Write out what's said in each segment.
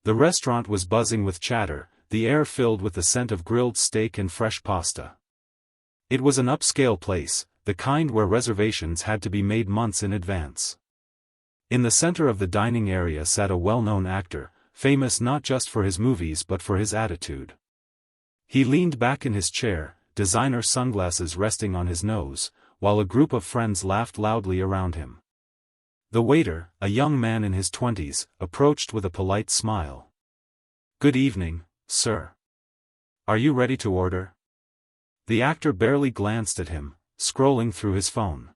The restaurant was buzzing with chatter, the air filled with the scent of grilled steak and fresh pasta. It was an upscale place, the kind where reservations had to be made months in advance. In the center of the dining area sat a well-known actor, famous not just for his movies but for his attitude. He leaned back in his chair, designer sunglasses resting on his nose, while a group of friends laughed loudly around him. The waiter, a young man in his 20s, approached with a polite smile. "Good evening, sir. Are you ready to order?" The actor barely glanced at him, scrolling through his phone.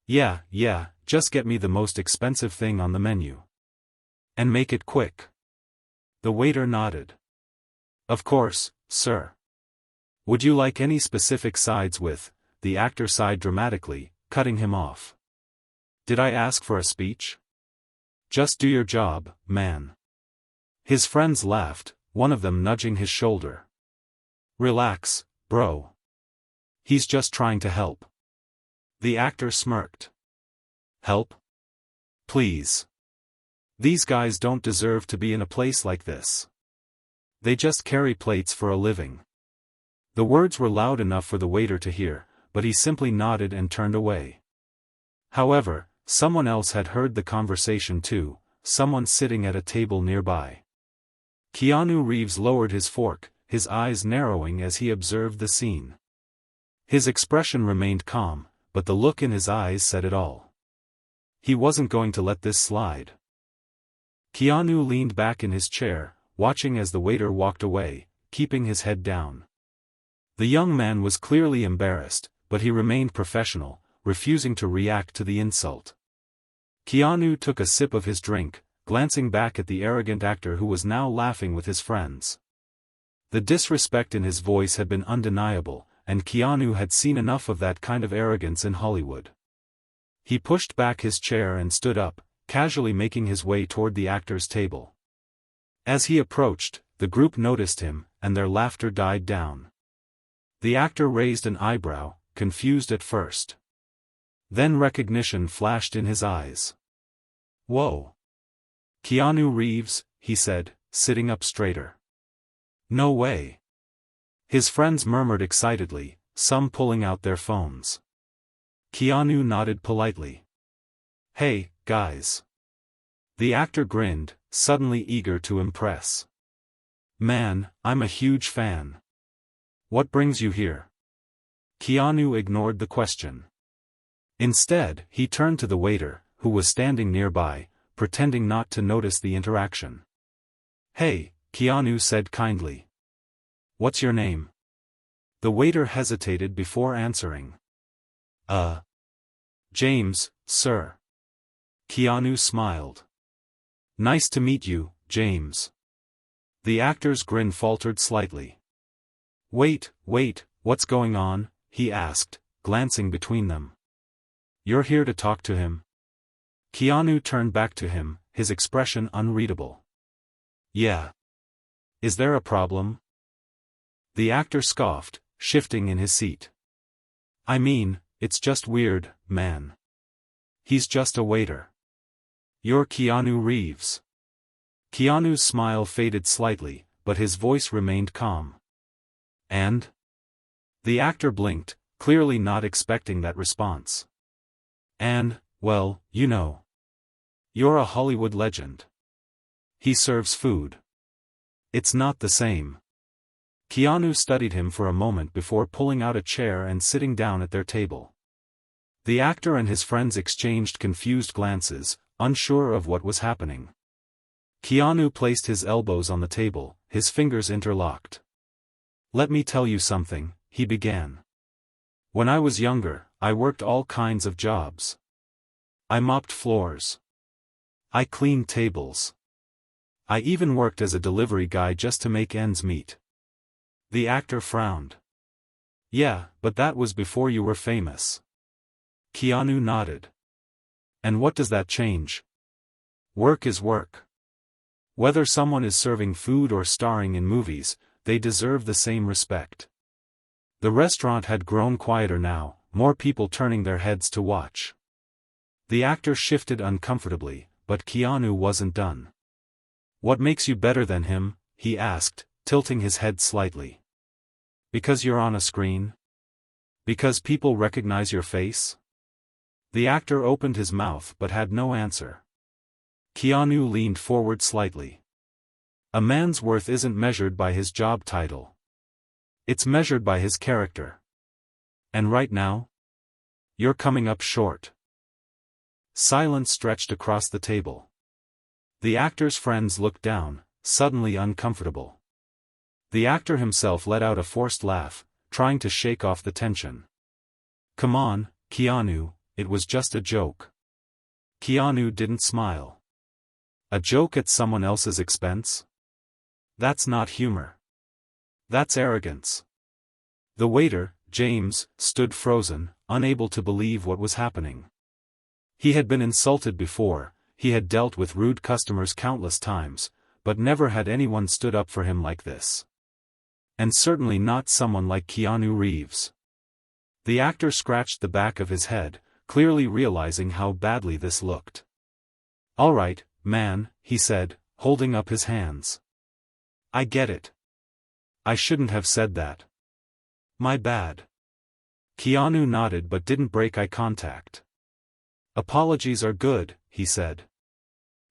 Yeah, just get me the most expensive thing on the menu. And make it quick." The waiter nodded. "Of course, sir. Would you like any specific sides with?" The actor sighed dramatically, cutting him off. "Did I ask for a speech? Just do your job, man." His friends laughed, one of them nudging his shoulder. "Relax, bro. He's just trying to help." The actor smirked. "Help? Please. These guys don't deserve to be in a place like this. They just carry plates for a living." The words were loud enough for the waiter to hear, but he simply nodded and turned away. However, someone else had heard the conversation too, someone sitting at a table nearby. Keanu Reeves lowered his fork, his eyes narrowing as he observed the scene. His expression remained calm, but the look in his eyes said it all. He wasn't going to let this slide. Keanu leaned back in his chair, watching as the waiter walked away, keeping his head down. The young man was clearly embarrassed, but he remained professional, refusing to react to the insult. Keanu took a sip of his drink, glancing back at the arrogant actor who was now laughing with his friends. The disrespect in his voice had been undeniable, and Keanu had seen enough of that kind of arrogance in Hollywood. He pushed back his chair and stood up, casually making his way toward the actor's table. As he approached, the group noticed him, and their laughter died down. The actor raised an eyebrow, confused at first. Then recognition flashed in his eyes. "Whoa. Keanu Reeves," he said, sitting up straighter. "No way." His friends murmured excitedly, some pulling out their phones. Keanu nodded politely. "Hey, guys." The actor grinned, suddenly eager to impress. "Man, I'm a huge fan. What brings you here?" Keanu ignored the question. Instead, he turned to the waiter, who was standing nearby, pretending not to notice the interaction. "Hey," Keanu said kindly. "What's your name?" The waiter hesitated before answering. James, sir." Keanu smiled. "Nice to meet you, James." The actor's grin faltered slightly. Wait, what's going on?" he asked, glancing between them. "You're here to talk to him?" Keanu turned back to him, his expression unreadable. "Yeah. Is there a problem?" The actor scoffed, shifting in his seat. "I mean, it's just weird, man. He's just a waiter. You're Keanu Reeves." Keanu's smile faded slightly, but his voice remained calm. "And?" The actor blinked, clearly not expecting that response. "And, well, you know. You're a Hollywood legend. He serves food. It's not the same." Keanu studied him for a moment before pulling out a chair and sitting down at their table. The actor and his friends exchanged confused glances, unsure of what was happening. Keanu placed his elbows on the table, his fingers interlocked. "Let me tell you something," he began. "When I was younger, I worked all kinds of jobs. I mopped floors. I cleaned tables. I even worked as a delivery guy just to make ends meet." The actor frowned. "Yeah, but that was before you were famous." Keanu nodded. "And what does that change? Work is work. Whether someone is serving food or starring in movies, they deserve the same respect." The restaurant had grown quieter now, more people turning their heads to watch. The actor shifted uncomfortably, but Keanu wasn't done. What makes you better than him? He asked, tilting his head slightly. Because you're on a screen? Because people recognize your face? The actor opened his mouth but had no answer. Keanu leaned forward slightly. A man's worth isn't measured by his job title. It's measured by his character. And right now? You're coming up short. Silence stretched across the table. The actor's friends looked down, suddenly uncomfortable. The actor himself let out a forced laugh, trying to shake off the tension. Come on, Keanu, it was just a joke. Keanu didn't smile. A joke at someone else's expense? That's not humor. That's arrogance. The waiter, James, stood frozen, unable to believe what was happening. He had been insulted before, he had dealt with rude customers countless times, but never had anyone stood up for him like this. And certainly not someone like Keanu Reeves. The actor scratched the back of his head, clearly realizing how badly this looked. All right, man, he said, holding up his hands. I get it. I shouldn't have said that. My bad. Keanu nodded but didn't break eye contact. Apologies are good, he said.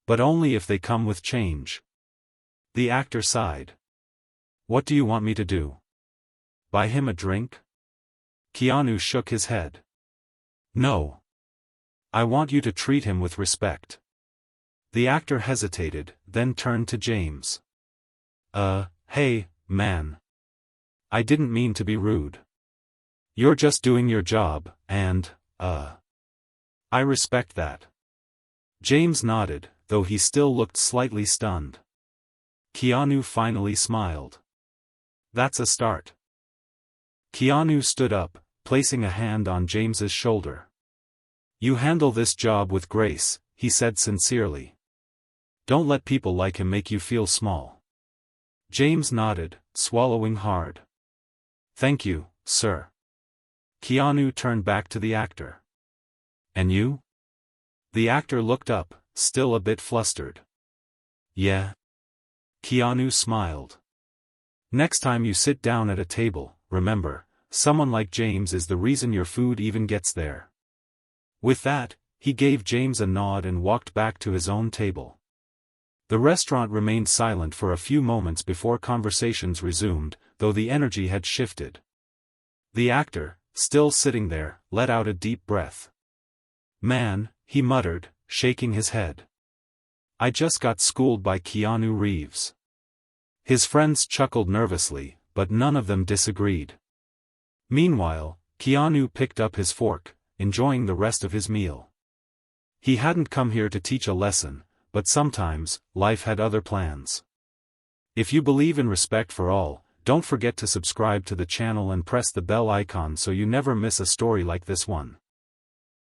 But only if they come with change. The actor sighed. What do you want me to do? Buy him a drink? Keanu shook his head. No. I want you to treat him with respect. The actor hesitated, then turned to James. Hey, man. I didn't mean to be rude. You're just doing your job, and, I respect that. James nodded, though he still looked slightly stunned. Keanu finally smiled. That's a start. Keanu stood up, placing a hand on James's shoulder. You handle this job with grace, he said sincerely. Don't let people like him make you feel small. James nodded, swallowing hard. Thank you, sir. Keanu turned back to the actor. And you? The actor looked up, still a bit flustered. Yeah. Keanu smiled. Next time you sit down at a table, remember, someone like James is the reason your food even gets there. With that, he gave James a nod and walked back to his own table. The restaurant remained silent for a few moments before conversations resumed, though the energy had shifted. The actor, still sitting there, let out a deep breath. Man, he muttered, shaking his head. I just got schooled by Keanu Reeves. His friends chuckled nervously, but none of them disagreed. Meanwhile, Keanu picked up his fork, enjoying the rest of his meal. He hadn't come here to teach a lesson, but sometimes, life had other plans. If you believe in respect for all, don't forget to subscribe to the channel and press the bell icon so you never miss a story like this one.